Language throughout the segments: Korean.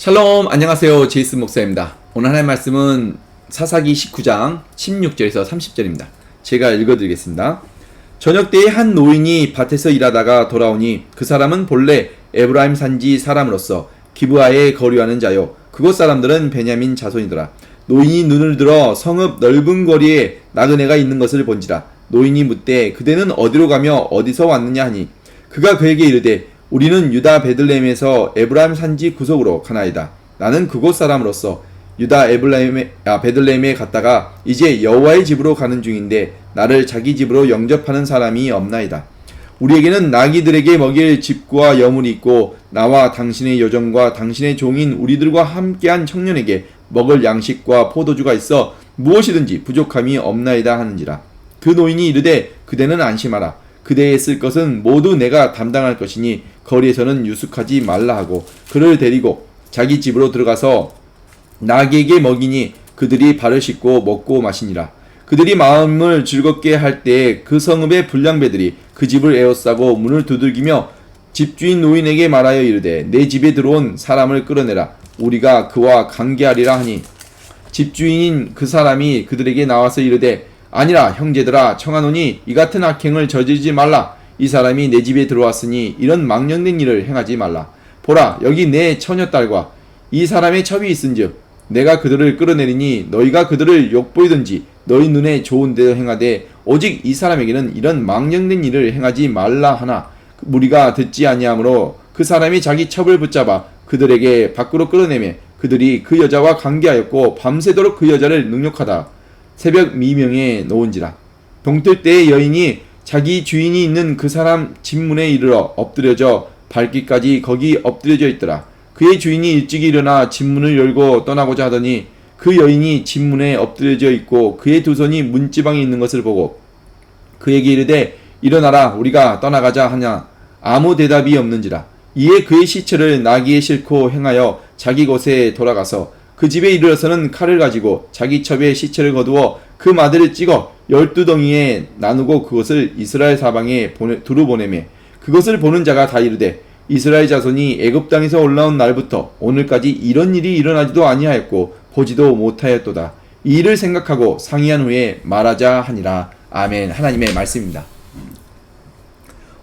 샬롬, 안녕하세요. 제이슨 목사입니다. 오늘 하나의 말씀은 사사기 19장 16절에서 30절입니다. 제가 읽어드리겠습니다. 저녁 때에 한 노인이 밭에서 일하다가 돌아오니 그 사람은 본래 에브라임 산지 사람으로서 기브아에 거류하는 자요, 그곳 사람들은 베냐민 자손이더라. 노인이 눈을 들어 성읍 넓은 거리에 나그네가 있는 것을 본지라. 노인이 묻되 그대는 어디로 가며 어디서 왔느냐 하니 그가 그에게 이르되 우리는 유다 베들레헴에서 에브라임 산지 구석으로 가나이다. 나는 그곳 사람으로서 유다 베들레헴에 갔다가 이제 여호와의 집으로 가는 중인데 나를 자기 집으로 영접하는 사람이 없나이다. 우리에게는 나귀들에게 먹일 집과 여물이 있고 나와 당신의 여종과 당신의 종인 우리들과 함께한 청년에게 먹을 양식과 포도주가 있어 무엇이든지 부족함이 없나이다 하는지라. 그 노인이 이르되 그대는 안심하라. 그대의 쓸 것은 모두 내가 담당할 것이니 거리에서는 유숙하지 말라 하고 그를 데리고 자기 집으로 들어가서 나귀에게 먹이니 그들이 발을 씻고 먹고 마시니라. 그들이 마음을 즐겁게 할 때에 그 성읍의 불량배들이 그 집을 에워싸고 문을 두들기며 집주인 노인에게 말하여 이르되 내 집에 들어온 사람을 끌어내라. 우리가 그와 관계하리라 하니 집주인인 그 사람이 그들에게 나와서 이르되 아니라 형제들아 청하노니 이 같은 악행을 저지르지 말라. 이 사람이 내 집에 들어왔으니 이런 망령된 일을 행하지 말라. 보라, 여기 내 처녀딸과 이 사람의 첩이 있은즉 내가 그들을 끌어내리니 너희가 그들을 욕보이든지 너희 눈에 좋은 대로 행하되 오직 이 사람에게는 이런 망령된 일을 행하지 말라 하나 무리가 듣지 아니하므로 그 사람이 자기 첩을 붙잡아 그들에게 밖으로 끌어내며 그들이 그 여자와 관계하였고 밤새도록 그 여자를 능욕하다 새벽 미명에 놓은지라. 동틀 때에 여인이 자기 주인이 있는 그 사람 집문에 이르러 엎드려져 발길까지 거기 엎드려져 있더라. 그의 주인이 일찍이 일어나 집문을 열고 떠나고자 하더니 그 여인이 집문에 엎드려져 있고 그의 두 손이 문지방에 있는 것을 보고 그에게 이르되 일어나라, 우리가 떠나가자 하냐. 아무 대답이 없는지라. 이에 그의 시체를 나귀에 싣고 행하여 자기 곳에 돌아가서 그 집에 이르러서는 칼을 가지고 자기 첩의 시체를 거두어 그 마들을 찍어 12덩이에 나누고 그것을 이스라엘 사방에 두루 보내매 그것을 보는 자가 다 이르되 이스라엘 자손이 애굽 땅에서 올라온 날부터 오늘까지 이런 일이 일어나지도 아니하였고 보지도 못하였도다. 이 일을 생각하고 상의한 후에 말하자 하니라. 아멘. 하나님의 말씀입니다.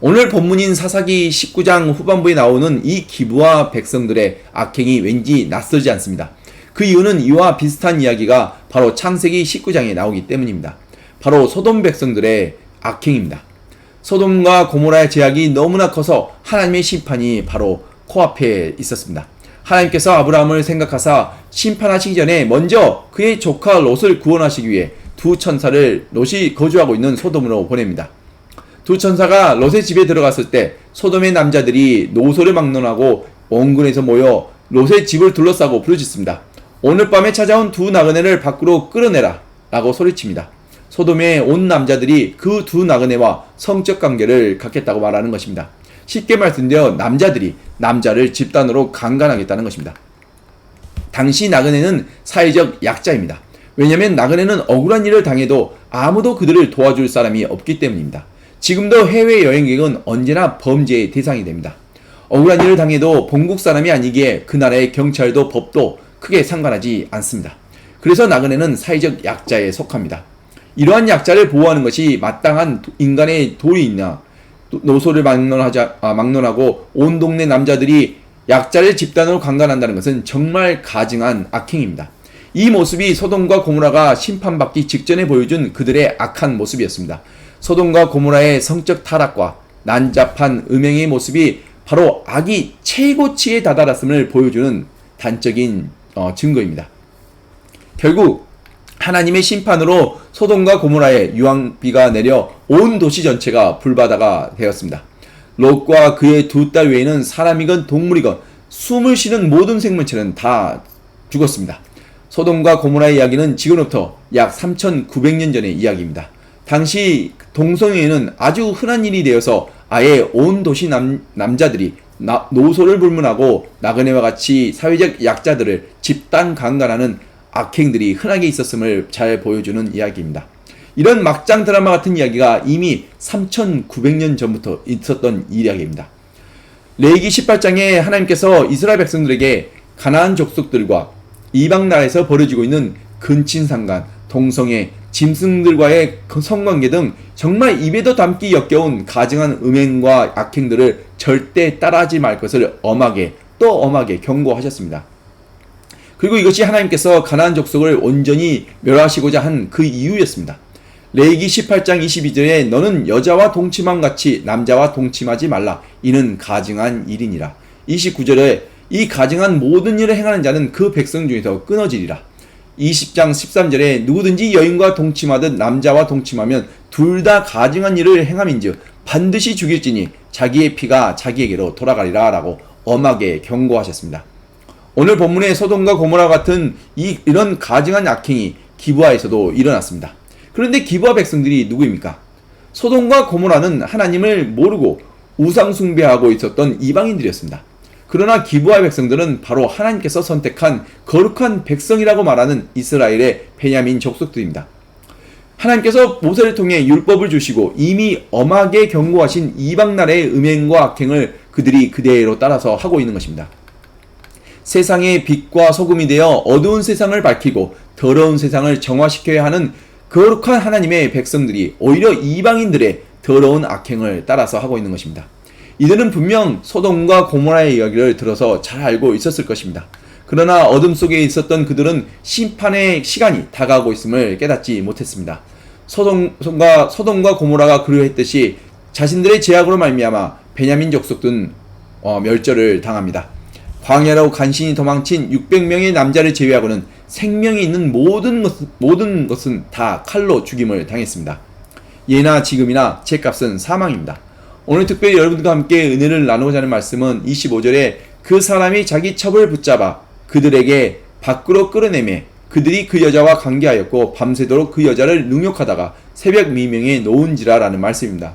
오늘 본문인 사사기 19장 후반부에 나오는 이 기브아 백성들의 악행이 왠지 낯설지 않습니다. 그 이유는 이와 비슷한 이야기가 바로 창세기 19장에 나오기 때문입니다. 바로 소돔 백성들의 악행입니다. 소돔과 고모라의 죄악이 너무나 커서 하나님의 심판이 바로 코앞에 있었습니다. 하나님께서 아브라함을 생각하사 심판하시기 전에 먼저 그의 조카 롯을 구원하시기 위해 두 천사를 롯이 거주하고 있는 소돔으로 보냅니다. 두 천사가 롯의 집에 들어갔을 때 소돔의 남자들이 노소를 막론하고 온 군에서 모여 롯의 집을 둘러싸고 부르짖습니다. 오늘 밤에 찾아온 두 나그네를 밖으로 끌어내라 라고 소리칩니다. 소돔의 온 남자들이 그 두 나그네와 성적 관계를 갖겠다고 말하는 것입니다. 쉽게 말씀드려 남자들이 남자를 집단으로 강간하겠다는 것입니다. 당시 나그네는 사회적 약자입니다. 왜냐하면 나그네는 억울한 일을 당해도 아무도 그들을 도와줄 사람이 없기 때문입니다. 지금도 해외 여행객은 언제나 범죄의 대상이 됩니다. 억울한 일을 당해도 본국 사람이 아니기에 그 나라의 경찰도 법도 크게 상관하지 않습니다. 그래서 나그네는 사회적 약자에 속합니다. 이러한 약자를 보호하는 것이 마땅한 인간의 도리 있나. 노소를 막론하고 온 동네 남자들이 약자를 집단으로 강간한다는 것은 정말 가증한 악행입니다. 이 모습이 소돔과 고모라가 심판받기 직전에 보여준 그들의 악한 모습이었습니다. 소돔과 고모라의 성적 타락과 난잡한 음행의 모습이 바로 악이 최고치에 다다랐음을 보여주는 단적인 증거입니다. 결국 하나님의 심판으로 소돔과 고모라에 유황비가 내려 온 도시 전체가 불바다가 되었습니다. 롯과 그의 두 딸 외에는 사람이건 동물이건 숨을 쉬는 모든 생물체는 다 죽었습니다. 소돔과 고모라의 이야기는 지금부터 약 3900년 전의 이야기입니다. 당시 동성애는 아주 흔한 일이 되어서 아예 온 도시 남자들이 노소를 불문하고 나그네와 같이 사회적 약자들을 집단 강간하는 악행들이 흔하게 있었음을 잘 보여주는 이야기입니다. 이런 막장 드라마 같은 이야기가 이미 3900년 전부터 있었던 이야기입니다. 레위기 18장에 하나님께서 이스라엘 백성들에게 가나안 족속들과 이방 나라에서 벌어지고 있는 근친상간, 동성애, 짐승들과의 성관계 등 정말 입에도 담기 역겨운 가증한 음행과 악행들을 절대 따라하지 말 것을 엄하게 또 엄하게 경고하셨습니다. 그리고 이것이 하나님께서 가나안 족속을 온전히 멸하시고자 한 그 이유였습니다. 레위기 18장 22절에 너는 여자와 동침함 같이 남자와 동침하지 말라. 이는 가증한 일이니라. 29절에 이 가증한 모든 일을 행하는 자는 그 백성 중에서 끊어지리라. 20장 13절에 누구든지 여인과 동침하듯 남자와 동침하면 둘 다 가증한 일을 행함인즉 반드시 죽일지니 자기의 피가 자기에게로 돌아가리라 라고 엄하게 경고하셨습니다. 오늘 본문의 소돔과 고모라 같은 이런 가증한 악행이 기브아에서도 일어났습니다. 그런데 기브아 백성들이 누구입니까? 소돔과 고모라는 하나님을 모르고 우상 숭배하고 있었던 이방인들이었습니다. 그러나 기브아 백성들은 바로 하나님께서 선택한 거룩한 백성이라고 말하는 이스라엘의 베냐민 족속들입니다. 하나님께서 모세를 통해 율법을 주시고 이미 엄하게 경고하신 이방 나라의 음행과 악행을 그들이 그대로 따라서 하고 있는 것입니다. 세상의 빛과 소금이 되어 어두운 세상을 밝히고 더러운 세상을 정화시켜야 하는 거룩한 하나님의 백성들이 오히려 이방인들의 더러운 악행을 따라서 하고 있는 것입니다. 이들은 분명 소돔과 고모라의 이야기를 들어서 잘 알고 있었을 것입니다. 그러나 어둠 속에 있었던 그들은 심판의 시간이 다가오고 있음을 깨닫지 못했습니다. 소돔과 고모라가 그러했듯이 자신들의 죄악으로 말미암아 베냐민 족속들은 멸절을 당합니다. 광야로 간신히 도망친 600명의 남자를 제외하고는 생명이 있는 모든 것은 다 칼로 죽임을 당했습니다. 예나 지금이나 죄값은 사망입니다. 오늘 특별히 여러분들과 함께 은혜를 나누고자 하는 말씀은 25절에 그 사람이 자기 첩을 붙잡아 그들에게 밖으로 끌어내매 그들이 그 여자와 관계하였고 밤새도록 그 여자를 능욕하다가 새벽 미명에 놓은지라 라는 말씀입니다.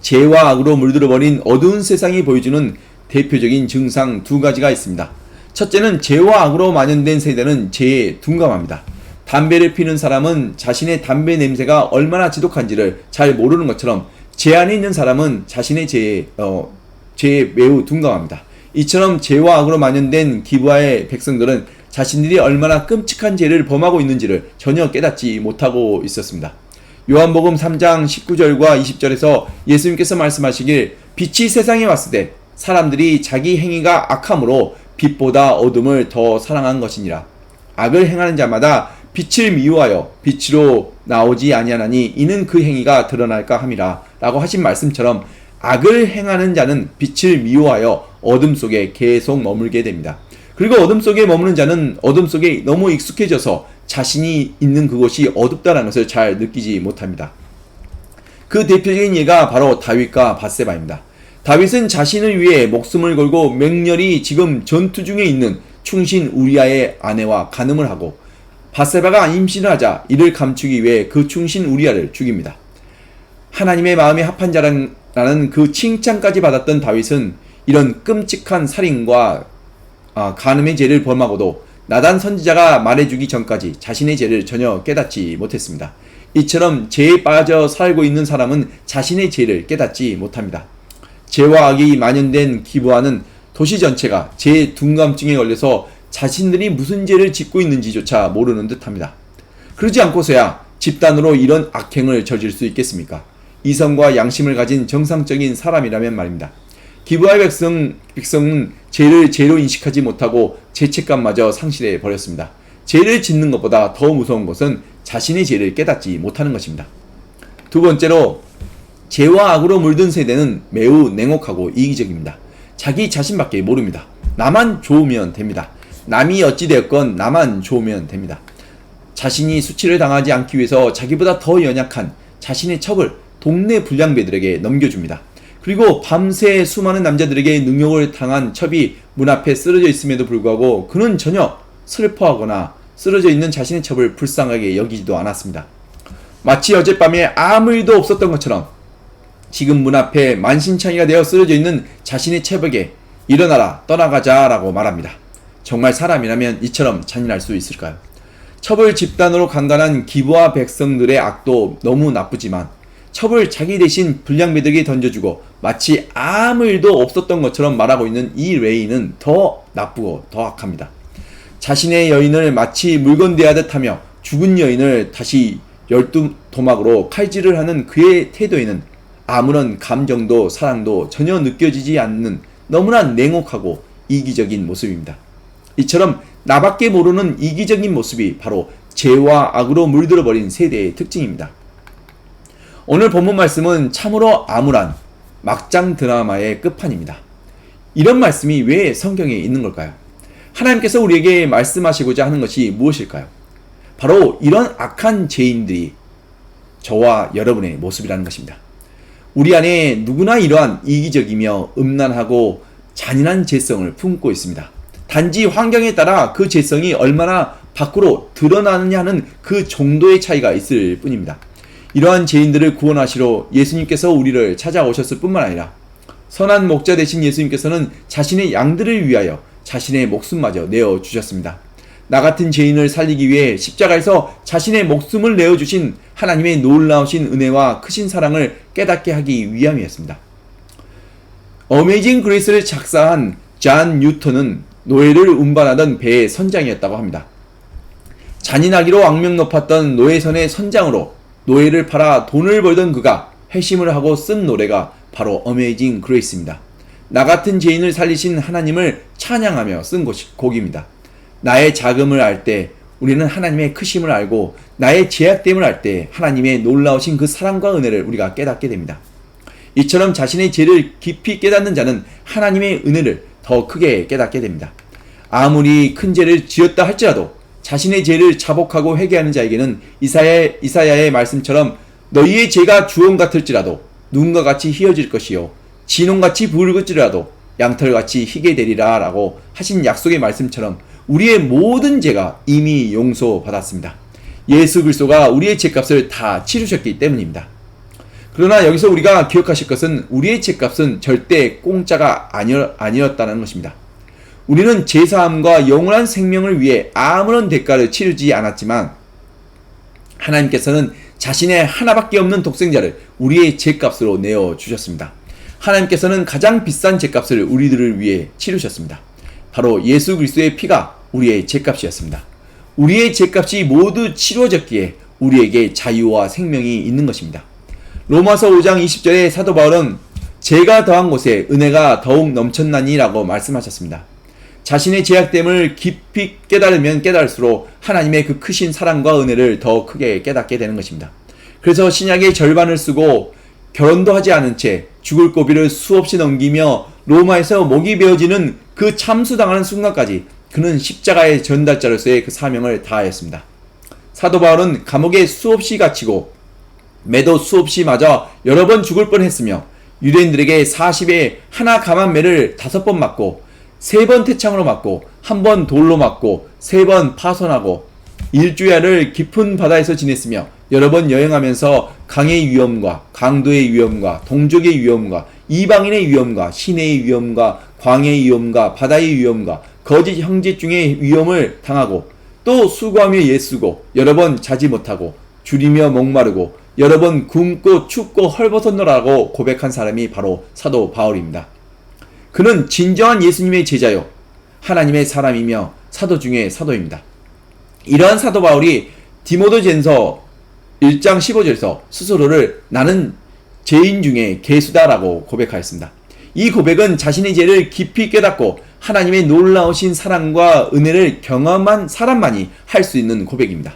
죄와 악으로 물들어버린 어두운 세상이 보여주는 대표적인 증상 두 가지가 있습니다. 첫째는 죄와 악으로 만연된 세대는 죄에 둔감합니다. 담배를 피는 사람은 자신의 담배 냄새가 얼마나 지독한지를 잘 모르는 것처럼 죄 안에 있는 사람은 자신의 죄에 매우 둔감합니다. 이처럼 죄와 악으로 만연된 기브아의 백성들은 자신들이 얼마나 끔찍한 죄를 범하고 있는지를 전혀 깨닫지 못하고 있었습니다. 요한복음 3장 19절과 20절에서 예수님께서 말씀하시길 빛이 세상에 왔을 때 사람들이 자기 행위가 악함으로 빛보다 어둠을 더 사랑한 것이니라. 악을 행하는 자마다 빛을 미워하여 빛으로 나오지 아니하나니 이는 그 행위가 드러날까 함이라 라고 하신 말씀처럼 악을 행하는 자는 빛을 미워하여 어둠 속에 계속 머물게 됩니다. 그리고 어둠 속에 머무는 자는 어둠 속에 너무 익숙해져서 자신이 있는 그곳이 어둡다는 것을 잘 느끼지 못합니다. 그 대표적인 예가 바로 다윗과 밧세바입니다. 다윗은 자신을 위해 목숨을 걸고 맹렬히 지금 전투 중에 있는 충신 우리아의 아내와 간음을 하고 밧세바가 임신을 하자 이를 감추기 위해 그 충신 우리아를 죽입니다. 하나님의 마음에 합한 자라는 그 칭찬까지 받았던 다윗은 이런 끔찍한 살인과 간음의 죄를 범하고도 나단 선지자가 말해주기 전까지 자신의 죄를 전혀 깨닫지 못했습니다. 이처럼 죄에 빠져 살고 있는 사람은 자신의 죄를 깨닫지 못합니다. 죄와 악이 만연된 기브아는 도시 전체가 죄 둔감증에 걸려서 자신들이 무슨 죄를 짓고 있는지조차 모르는 듯합니다. 그러지 않고서야 집단으로 이런 악행을 저질 수 있겠습니까? 이성과 양심을 가진 정상적인 사람이라면 말입니다. 기브아의 백성은 죄를 죄로 인식하지 못하고 죄책감마저 상실해 버렸습니다. 죄를 짓는 것보다 더 무서운 것은 자신의 죄를 깨닫지 못하는 것입니다. 두 번째로 죄와 악으로 물든 세대는 매우 냉혹하고 이기적입니다. 자기 자신밖에 모릅니다. 나만 좋으면 됩니다. 남이 어찌되었건 나만 좋으면 됩니다. 자신이 수치를 당하지 않기 위해서 자기보다 더 연약한 자신의 첩을 동네 불량배들에게 넘겨줍니다. 그리고 밤새 수많은 남자들에게 능욕을 당한 첩이 문 앞에 쓰러져 있음에도 불구하고 그는 전혀 슬퍼하거나 쓰러져 있는 자신의 첩을 불쌍하게 여기지도 않았습니다. 마치 어젯밤에 아무 일도 없었던 것처럼 지금 문 앞에 만신창이가 되어 쓰러져 있는 자신의 첩에게 일어나라 떠나가자 라고 말합니다. 정말 사람이라면 이처럼 잔인할 수 있을까요? 첩을 집단으로 강간한 기브아 백성들의 악도 너무 나쁘지만 첩을 자기 대신 불량배들에게 던져주고 마치 아무 일도 없었던 것처럼 말하고 있는 이 레위는 더 나쁘고 더 악합니다. 자신의 여인을 마치 물건 대하듯 하며 죽은 여인을 다시 12토막으로 칼질을 하는 그의 태도에는 아무런 감정도 사랑도 전혀 느껴지지 않는 너무나 냉혹하고 이기적인 모습입니다. 이처럼 나밖에 모르는 이기적인 모습이 바로 죄와 악으로 물들어버린 세대의 특징입니다. 오늘 본문 말씀은 참으로 암울한 막장 드라마의 끝판입니다. 이런 말씀이 왜 성경에 있는 걸까요? 하나님께서 우리에게 말씀하시고자 하는 것이 무엇일까요? 바로 이런 악한 죄인들이 저와 여러분의 모습이라는 것입니다. 우리 안에 누구나 이러한 이기적이며 음란하고 잔인한 죄성을 품고 있습니다. 단지 환경에 따라 그 죄성이 얼마나 밖으로 드러나느냐 하는 그 정도의 차이가 있을 뿐입니다. 이러한 죄인들을 구원하시러 예수님께서 우리를 찾아오셨을 뿐만 아니라 선한 목자 되신 예수님께서는 자신의 양들을 위하여 자신의 목숨마저 내어주셨습니다. 나 같은 죄인을 살리기 위해 십자가에서 자신의 목숨을 내어주신 하나님의 놀라우신 은혜와 크신 사랑을 깨닫게 하기 위함이었습니다. 어메이징 그레이스를 작사한 존 뉴턴은 노예를 운반하던 배의 선장이었다고 합니다. 잔인하기로 악명 높았던 노예선의 선장으로 노예를 팔아 돈을 벌던 그가 회심을 하고 쓴 노래가 바로 어메이징 그레이스입니다. 나 같은 죄인을 살리신 하나님을 찬양하며 쓴 곡입니다. 나의 자금을 알 때 우리는 하나님의 크심을 알고 나의 죄악됨을 알 때 하나님의 놀라우신 그 사랑과 은혜를 우리가 깨닫게 됩니다. 이처럼 자신의 죄를 깊이 깨닫는 자는 하나님의 은혜를 더 크게 깨닫게 됩니다. 아무리 큰 죄를 지었다 할지라도 자신의 죄를 자복하고 회개하는 자에게는 이사야의 말씀처럼 너희의 죄가 주홍 같을지라도 눈과 같이 희어질 것이요 진홍같이 붉을지라도 양털같이 희게 되리라 라고 하신 약속의 말씀처럼 우리의 모든 죄가 이미 용서받았습니다. 예수 그리스도가 우리의 죄값을 다 치르셨기 때문입니다. 그러나 여기서 우리가 기억하실 것은 우리의 죄값은 절대 공짜가 아니었다는 것입니다. 우리는 제사함과 영원한 생명을 위해 아무런 대가를 치르지 않았지만 하나님께서는 자신의 하나밖에 없는 독생자를 우리의 죄값으로 내어주셨습니다. 하나님께서는 가장 비싼 죄값을 우리들을 위해 치르셨습니다. 바로 예수 그리스도의 피가 우리의 죄값이었습니다. 우리의 죄값이 모두 치루어졌기에 우리에게 자유와 생명이 있는 것입니다. 로마서 5장 20절에 사도 바울은 죄가 더한 곳에 은혜가 더욱 넘쳤나니 라고 말씀하셨습니다. 자신의 죄악됨을 깊이 깨달으면 깨달을수록 하나님의 그 크신 사랑과 은혜를 더 크게 깨닫게 되는 것입니다. 그래서 신약의 절반을 쓰고 결혼도 하지 않은 채 죽을 고비를 수없이 넘기며 로마에서 목이 베어지는 그 참수당하는 순간까지 그는 십자가의 전달자로서의 그 사명을 다하였습니다. 사도 바울은 감옥에 수없이 갇히고 매도 수없이 맞아 여러 번 죽을 뻔했으며 유대인들에게 40에 하나 감한 매를 5번 맞고 3번 태창으로 맞고 1번 돌로 맞고 3번 파손하고 일주야를 깊은 바다에서 지냈으며 여러 번 여행하면서 강의 위험과 강도의 위험과 동족의 위험과 이방인의 위험과 시내의 위험과 광야의 위험과 바다의 위험과 거짓 형제 중의 위험을 당하고 또 수고하며 애쓰고 여러 번 자지 못하고 줄이며 목마르고 여러 번 굶고 춥고 헐벗었노라고 고백한 사람이 바로 사도 바울입니다. 그는 진정한 예수님의 제자요 하나님의 사람이며 사도 중에 사도입니다. 이러한 사도 바울이 디모데전서 1장 15절에서 스스로를 나는 죄인 중에 괴수다라고 고백하였습니다. 이 고백은 자신의 죄를 깊이 깨닫고 하나님의 놀라우신 사랑과 은혜를 경험한 사람만이 할 수 있는 고백입니다.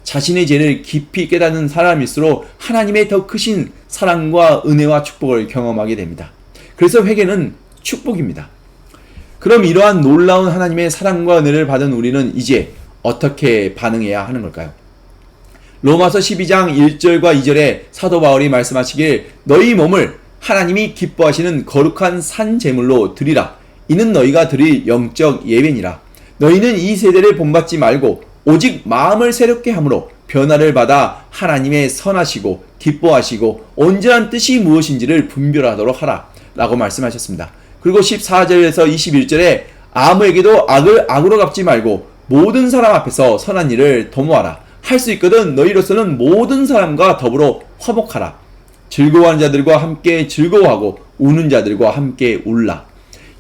자신의 죄를 깊이 깨닫는 사람일수록 하나님의 더 크신 사랑과 은혜와 축복을 경험하게 됩니다. 그래서 회개는 축복입니다. 그럼 이러한 놀라운 하나님의 사랑과 은혜를 받은 우리는 이제 어떻게 반응해야 하는 걸까요? 로마서 12장 1절과 2절에 사도 바울이 말씀하시길 너희 몸을 하나님이 기뻐하시는 거룩한 산 제물로 드리라. 이는 너희가 드릴 영적 예배니라. 너희는 이 세대를 본받지 말고 오직 마음을 새롭게 함으로 변화를 받아 하나님의 선하시고 기뻐하시고 온전한 뜻이 무엇인지를 분별하도록 하라 라고 말씀하셨습니다. 그리고 14절에서 21절에 아무에게도 악을 악으로 갚지 말고 모든 사람 앞에서 선한 일을 도모하라. 할 수 있거든 너희로서는 모든 사람과 더불어 화목하라. 즐거워하는 자들과 함께 즐거워하고 우는 자들과 함께 울라.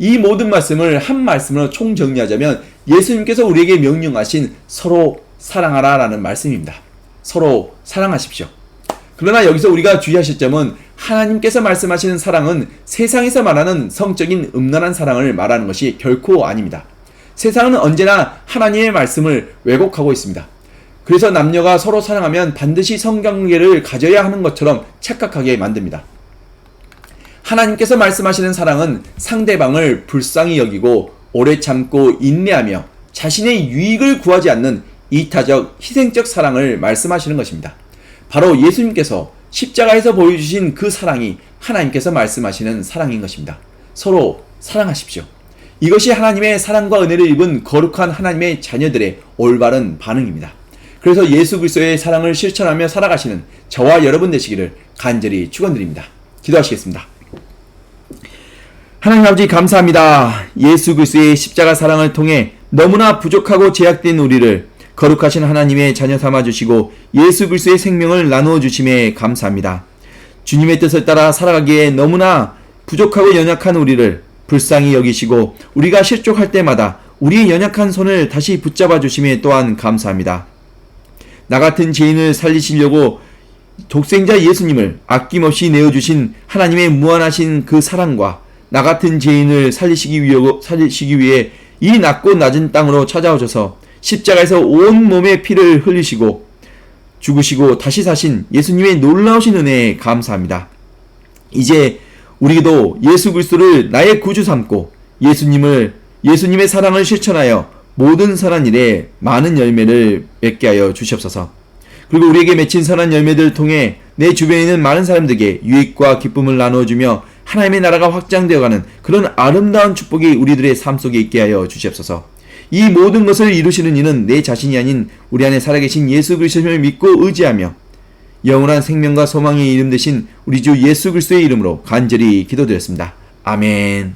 이 모든 말씀을 한 말씀으로 총정리하자면 예수님께서 우리에게 명령하신 서로 사랑하라 라는 말씀입니다. 서로 사랑하십시오. 그러나 여기서 우리가 주의하실 점은 하나님께서 말씀하시는 사랑은 세상에서 말하는 성적인 음란한 사랑을 말하는 것이 결코 아닙니다. 세상은 언제나 하나님의 말씀을 왜곡하고 있습니다. 그래서 남녀가 서로 사랑하면 반드시 성관계를 가져야 하는 것처럼 착각하게 만듭니다. 하나님께서 말씀하시는 사랑은 상대방을 불쌍히 여기고 오래 참고 인내하며 자신의 유익을 구하지 않는 이타적, 희생적 사랑을 말씀하시는 것입니다. 바로 예수님께서 십자가에서 보여주신 그 사랑이 하나님께서 말씀하시는 사랑인 것입니다. 서로 사랑하십시오. 이것이 하나님의 사랑과 은혜를 입은 거룩한 하나님의 자녀들의 올바른 반응입니다. 그래서 예수 그리스도의 사랑을 실천하며 살아가시는 저와 여러분 되시기를 간절히 축원드립니다. 기도하시겠습니다. 하나님 아버지 감사합니다. 예수 그리스도의 십자가 사랑을 통해 너무나 부족하고 제약된 우리를 거룩하신 하나님의 자녀 삼아주시고 예수 그리스도의 생명을 나누어 주심에 감사합니다. 주님의 뜻을 따라 살아가기에 너무나 부족하고 연약한 우리를 불쌍히 여기시고 우리가 실족할 때마다 우리의 연약한 손을 다시 붙잡아 주심에 또한 감사합니다. 나 같은 죄인을 살리시려고 독생자 예수님을 아낌없이 내어주신 하나님의 무한하신 그 사랑과 나 같은 죄인을 살리시기 위해 이 낮고 낮은 땅으로 찾아오셔서 십자가에서 온 몸의 피를 흘리시고 죽으시고 다시 사신 예수님의 놀라우신 은혜에 감사합니다. 이제 우리도 예수 그리스도를 나의 구주 삼고 예수님의 사랑을 실천하여 모든 선한 일에 많은 열매를 맺게 하여 주시옵소서. 그리고 우리에게 맺힌 선한 열매들을 통해 내 주변에 있는 많은 사람들에게 유익과 기쁨을 나누어주며 하나님의 나라가 확장되어가는 그런 아름다운 축복이 우리들의 삶 속에 있게 하여 주시옵소서. 이 모든 것을 이루시는 이는 내 자신이 아닌 우리 안에 살아계신 예수 그리스도를 믿고 의지하며 영원한 생명과 소망의 이름 되신 우리 주 예수 그리스도의 이름으로 간절히 기도드렸습니다. 아멘.